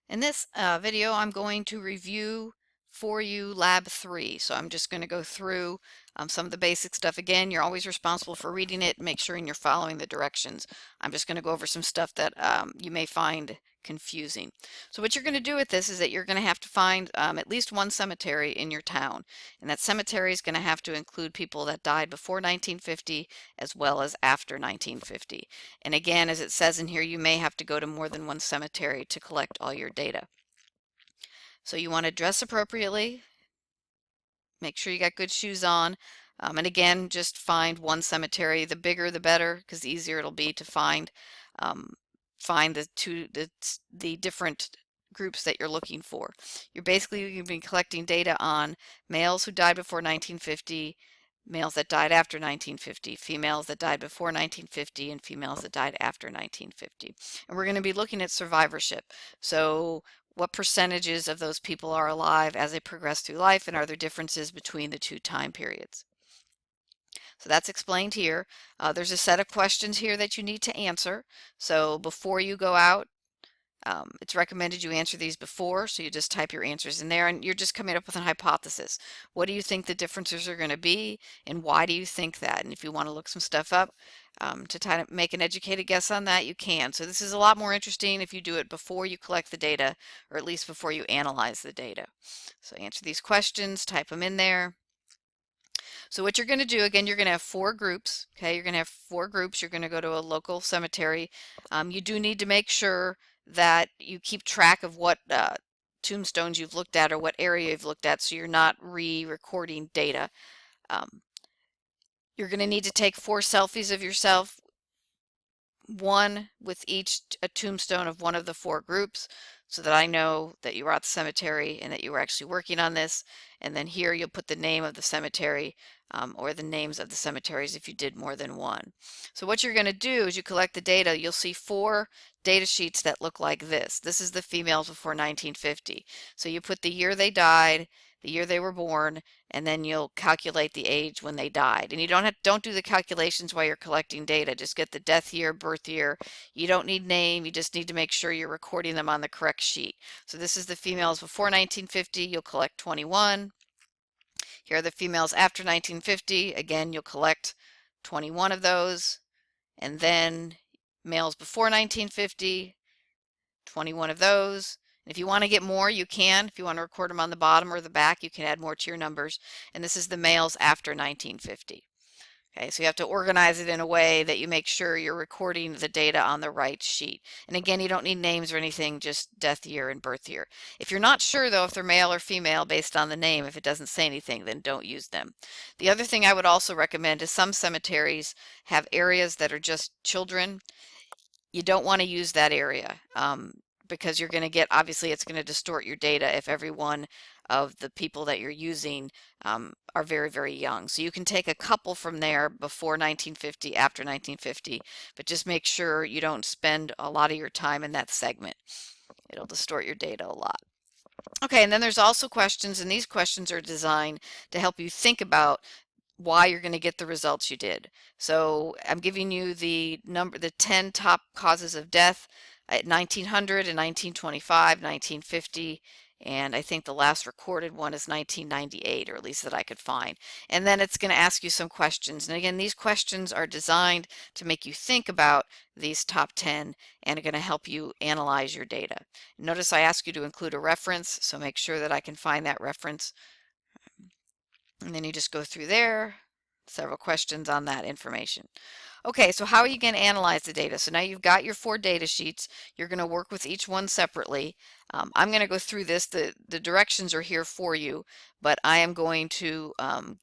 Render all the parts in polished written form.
In this video, I'm going to review for you Lab 3. So I'm just going to go through some of the basic stuff. Again, you're always responsible for reading it, make sure you're following the directions. I'm just going to go over some stuff that you may find confusing. So what you're going to do with this is that you're going to have to find at least one cemetery in your town. And that cemetery is going to have to include people that died before 1950 as well as after 1950. And again, as it says in here, you may have to go to more than one cemetery to collect all your data. So you want to dress appropriately, make sure you got good shoes on, and again, just find one cemetery. The bigger the better, because the easier it'll be to um, find the different groups that you're looking for. You're basically going to be collecting data on males who died before 1950, males that died after 1950, females that died before 1950, and females that died after 1950. And we're going to be looking at survivorship. So what percentages of those people are alive as they progress through life, and are there differences between the two time periods? So that's explained here. There's a set of questions here that you need to answer. So before you go out, it's recommended you answer these before, so you just type your answers in there and you're just coming up with a hypothesis. What do you think the differences are going to be, and why do you think that? And if you want to look some stuff up to try to make an educated guess on that, you can. So this is a lot more interesting if you do it before you collect the data, or at least before you analyze the data. So answer these questions, type them in there. So what you're going to do, again, you're going to have 4 groups. Okay, you're going to have 4 groups. You're going to go to a local cemetery. You do need to make sure that you keep track of what tombstones you've looked at or what area you've looked at, so you're not re-recording data. You're going to need to take 4 selfies of yourself, one with each a tombstone of one of the 4 groups, so that I know that you were at the cemetery and that you were actually working on this. And then here you'll put the name of the cemetery or the names of the cemeteries if you did more than one. So what you're going to do is you collect the data. You'll see 4 data sheets that look like this. This is the females before 1950. So you put the year they died, the year they were born, and then you'll calculate the age when they died. And you don't do the calculations while you're collecting data. Just get the death year, birth year. You don't need name. You just need to make sure you're recording them on the correct sheet. So this is the females before 1950. You'll collect 21. Here are the females after 1950. Again, you'll collect 21 of those. And then males before 1950, 21 of those. And if you want to get more, you can. If you want to record them on the bottom or the back, you can add more to your numbers. And this is the males after 1950. Okay, so you have to organize it in a way that you make sure you're recording the data on the right sheet. And again, you don't need names or anything, just death year and birth year. If you're not sure, though, if they're male or female based on the name, if it doesn't say anything, then don't use them. The other thing I would also recommend is some cemeteries have areas that are just children. You don't want to use that area because you're going to get, obviously, it's going to distort your data if every one of the people that you're using are very, very young. So you can take a couple from there before 1950, after 1950, but just make sure you don't spend a lot of your time in that segment. It'll distort your data a lot. Okay, and then there's also questions, and these questions are designed to help you think about why you're going to get the results you did. So I'm giving you the 10 top causes of death at 1900 and 1925, 1950, and I think the last recorded one is 1998, or at least that I could find. And then it's going to ask you some questions. And again, these questions are designed to make you think about these top 10 and are going to help you analyze your data. Notice I ask you to include a reference, so make sure that I can find that reference. And then you just go through there, several questions on that information. Okay, so how are you going to analyze the data? So now you've got your 4 data sheets. You're going to work with each one separately. I'm going to go through this. The directions are here for you, but I am going to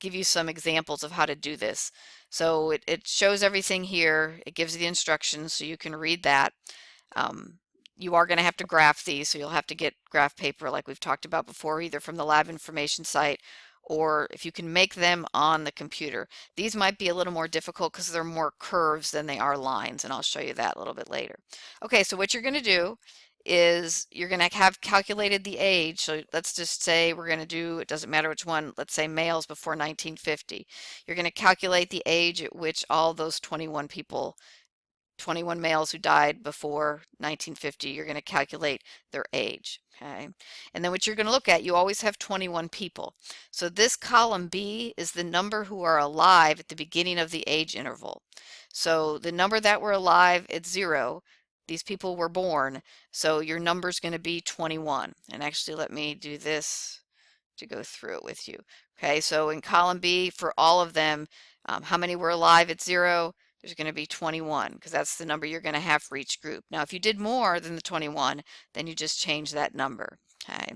give you some examples of how to do this. So it shows everything here. It gives you the instructions so you can read that. You are going to have to graph these, so you'll have to get graph paper like we've talked about before, either from the lab information site or if you can make them on the computer. These might be a little more difficult because they're more curves than they are lines, and I'll show you that a little bit later. Okay, so what you're going to do is you're going to have calculated the age. So let's just say we're going to do, it doesn't matter which one, let's say males before 1950. You're going to calculate the age at which all those 21 people 21 males who died before 1950, you're going to calculate their age. Okay. And then what you're going to look at, you always have 21 people. So this column B is the number who are alive at the beginning of the age interval. So the number that were alive at 0, these people were born, so your number is going to be 21. And actually, let me do this to go through it with you. Okay, so in column B, for all of them, how many were alive at 0? There's going to be 21, because that's the number you're going to have for each group. Now, if you did more than the 21, then you just change that number. Okay,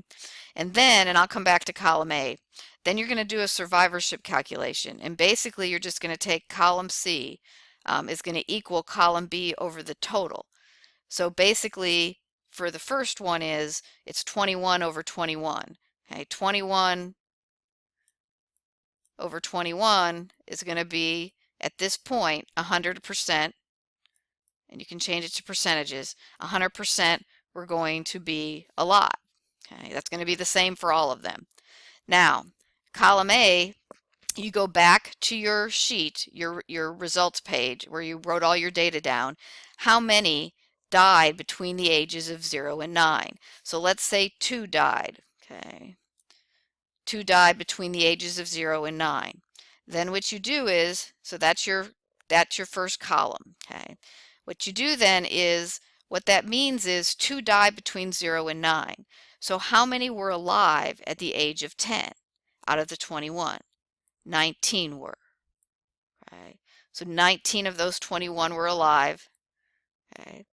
and then, and I'll come back to column A, then you're going to do a survivorship calculation. And basically, you're just going to take column C is going to equal column B over the total. So basically, for the first one it's 21 over 21. Okay, 21 over 21 is going to be, at this point, 100%, and you can change it to percentages. 100% we're going to be alive. Okay, that's going to be the same for all of them. Now, column A, you go back to your sheet, your results page, where you wrote all your data down. How many died between the ages of 0 and 9? So let's say 2 died. Okay, 2 died between the ages of 0 and 9. Then what you do is, so that's your first column. Okay, what you do then is, what that means is 2 died between 0 and 9. So how many were alive at the age of 10 out of the 21? 19 were. Okay, so 19 of those 21 were alive. Okay,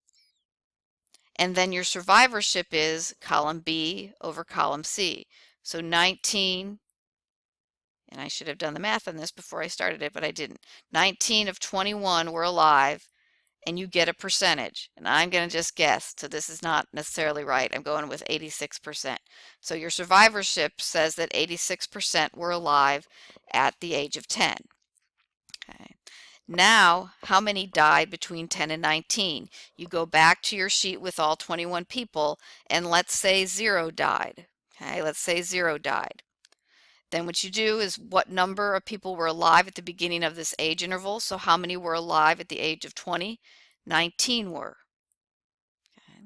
and then your survivorship is column B over column C. So 19, and I should have done the math on this before I started it, but I didn't. 19 of 21 were alive, and you get a percentage. And I'm going to just guess, so this is not necessarily right. I'm going with 86%. So your survivorship says that 86% were alive at the age of 10. Okay. Now, how many died between 10 and 19? You go back to your sheet with all 21 people, and let's say 0 died. Okay, let's say 0 died. Then what you do is, what number of people were alive at the beginning of this age interval? So how many were alive at the age of 20? 19 were. Okay.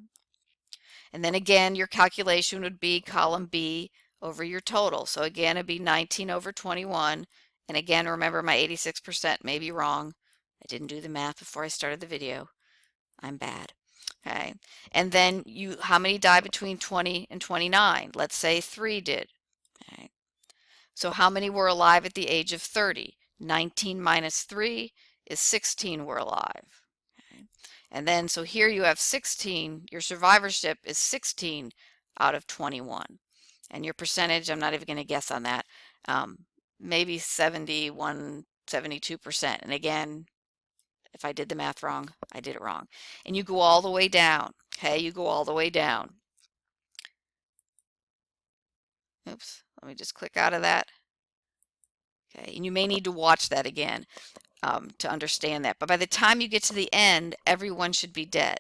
And then again, your calculation would be column B over your total. So again, it'd be 19 over 21. And again, remember, my 86% may be wrong. I didn't do the math before I started the video. I'm bad. Okay. And then how many died between 20 and 29? Let's say 3 did. Okay. So how many were alive at the age of 30? 19 minus 3 is 16 were alive. Okay. And then, so here you have 16, your survivorship is 16 out of 21. And your percentage, I'm not even going to guess on that, maybe 71, 72%. And again, if I did the math wrong, I did it wrong. And you go all the way down. Okay, you go all the way down. Oops, let me just click out of that. Okay, and you may need to watch that again to understand that. But by the time you get to the end, everyone should be dead.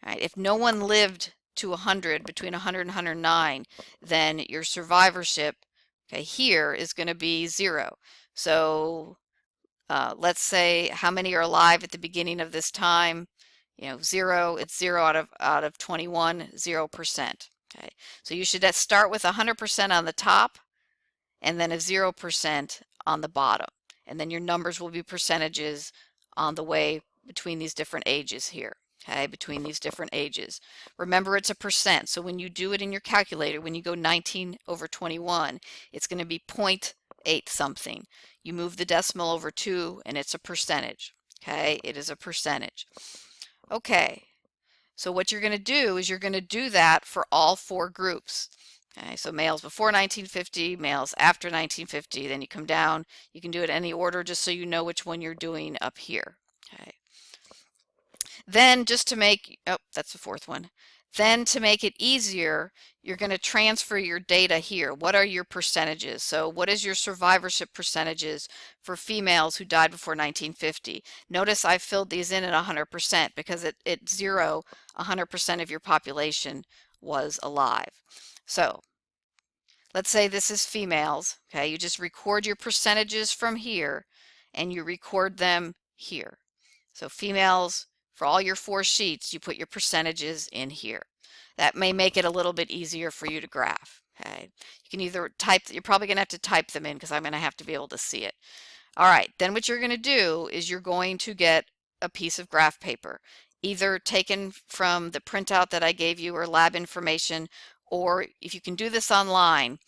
All right, if no one lived to 100, between 100 and 109, then your survivorship, okay, here is going to be 0. So let's say, how many are alive at the beginning of this time? 0. It's 0 out of 21, 0%. Okay, so you should start with 100% on the top, and then a 0% on the bottom. And then your numbers will be percentages on the way between these different ages here. Okay, between these different ages. Remember, it's a percent. So when you do it in your calculator, when you go 19 over 21, it's going to be 0.8 something. You move the decimal over 2, and it's a percentage. Okay, it is a percentage. Okay, so what you're going to do is you're going to do that for all 4 groups. Okay, so males before 1950, males after 1950, then you come down. You can do it in any order just so you know which one you're doing up here. Okay. Then just to make, oh, that's the 4th one. Then to make it easier, you're going to transfer your data here. What are your percentages? So what is your survivorship percentages for females who died before 1950? Notice I filled these in at 100% because at 0, 100% of your population was alive. So let's say this is females. Okay, you just record your percentages from here and you record them here. So females For all your 4 sheets, you put your percentages in here. That may make it a little bit easier for you to graph. Okay, you can either type, you're probably going to have to type them in because I'm going to have to be able to see it. All right, then what you're going to do is you're going to get a piece of graph paper, either taken from the printout that I gave you or lab information, or if you can do this online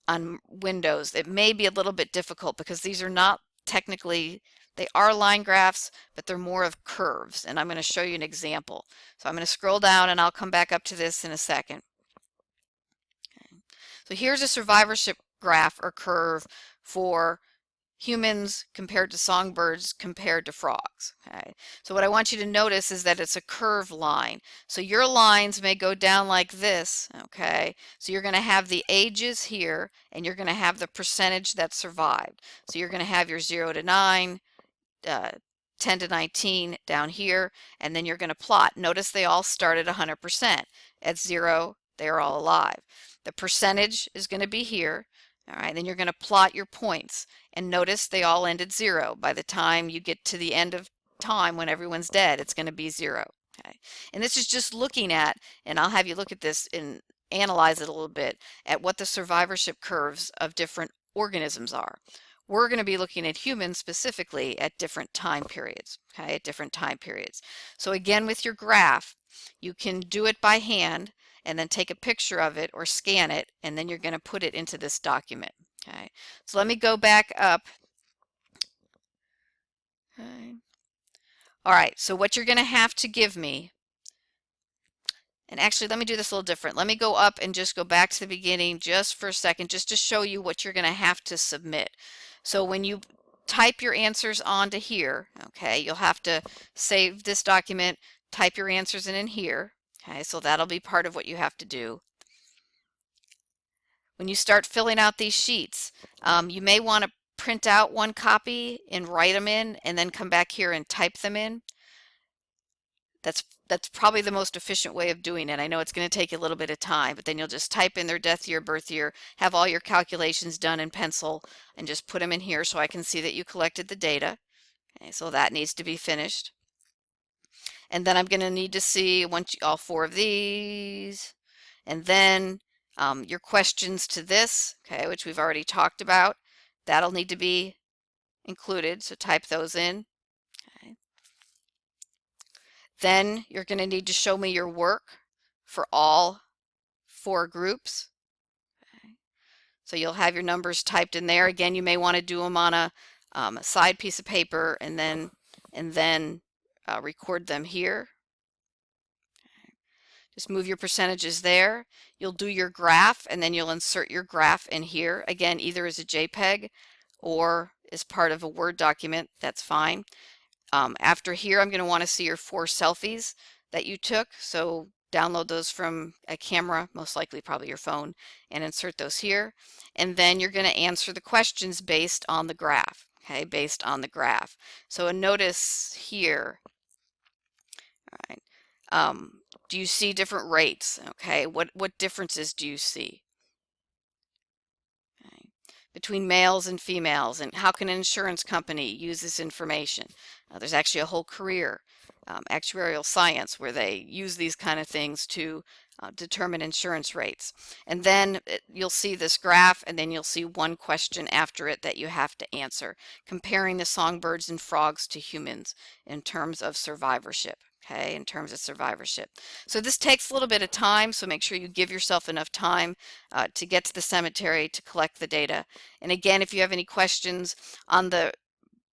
on Windows, it may be a little bit difficult because these are not technically, they are line graphs, but they're more of curves, and I'm going to show you an example. So I'm going to scroll down and I'll come back up to this in a second. Okay. So here's a survivorship graph or curve for humans compared to songbirds compared to frogs. Okay, so what I want you to notice is that it's a curved line. So your lines may go down like this. Okay, so you're going to have the ages here and you're going to have the percentage that survived. So you're going to have your 0 to 9, 10 to 19 down here, and then you're going to plot. Notice they all start at 100%. At 0, they're all alive. The percentage is going to be here. All right, then you're going to plot your points, and notice they all end at 0. By the time you get to the end of time when everyone's dead, it's going to be 0. Okay, and this is just looking at, and I'll have you look at this and analyze it a little bit, at what the survivorship curves of different organisms are. We're going to be looking at humans specifically at different time periods, okay, at different time periods. So again, with your graph, you can do it by hand and then take a picture of it or scan it, and then you're going to put it into this document. Okay, so let me go back up. Okay. All right, so what you're going to have to give me, and actually let me do this a little different. Let me go up and just go back to the beginning just for a second, just to show you what you're going to have to submit. So when you type your answers onto here, okay, you'll have to save this document, type your answers in here. Okay, so that'll be part of what you have to do. When you start filling out these sheets, you may want to print out one copy and write them in and then come back here and type them in. That's probably the most efficient way of doing it. I know it's going to take you a little bit of time, but then you'll just type in their death year, birth year, have all your calculations done in pencil, and just put them in here so I can see that you collected the data. Okay, so that needs to be finished. And then I'm going to need to see all 4 of these, and then your questions to this, okay, which we've already talked about. That'll need to be included, so type those in. Okay. Then you're going to need to show me your work for all 4 groups. Okay. So you'll have your numbers typed in there. Again, you may want to do them on a side piece of paper and then record them here. Okay. Just move your percentages there. You'll do your graph and then you'll insert your graph in here. Again, either as a JPEG or as part of a Word document, that's fine. After here, I'm going to want to see your 4 selfies that you took. So download those from a camera, most likely probably your phone, and insert those here. And then you're going to answer the questions based on the graph, okay, based on the graph. So notice here, all right, do you see different rates? Okay, what differences do you see? Okay. Between males and females, and how can an insurance company use this information? There's actually a whole career, actuarial science, where they use these kind of things to determine insurance rates. And then you'll see this graph, and then you'll see one question after it that you have to answer, comparing the songbirds and frogs to humans in terms of survivorship. Okay, in terms of survivorship. So this takes a little bit of time, so make sure you give yourself enough time to get to the cemetery to collect the data. And again, if you have any questions on the,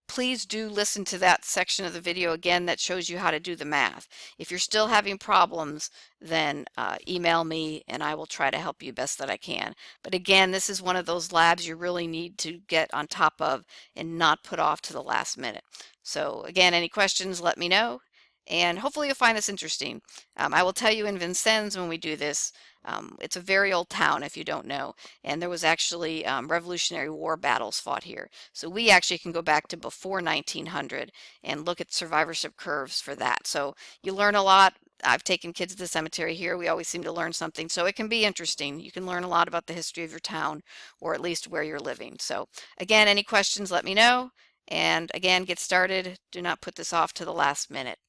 please do listen to that section of the video again that shows you how to do the math. If you're still having problems, then email me and I will try to help you best that I can. But again, this is one of those labs you really need to get on top of and not put off to the last minute. So again, any questions, let me know. And hopefully you'll find this interesting. I will tell you, in Vincennes, when we do this, it's a very old town if you don't know, and there was actually Revolutionary War battles fought here. So we actually can go back to before 1900 and look at survivorship curves for that. So you learn a lot. I've taken kids to the cemetery here. We always seem to learn something. So it can be interesting. You can learn a lot about the history of your town, or at least where you're living. So again, any questions, let me know. And again, get started. Do not put this off to the last minute.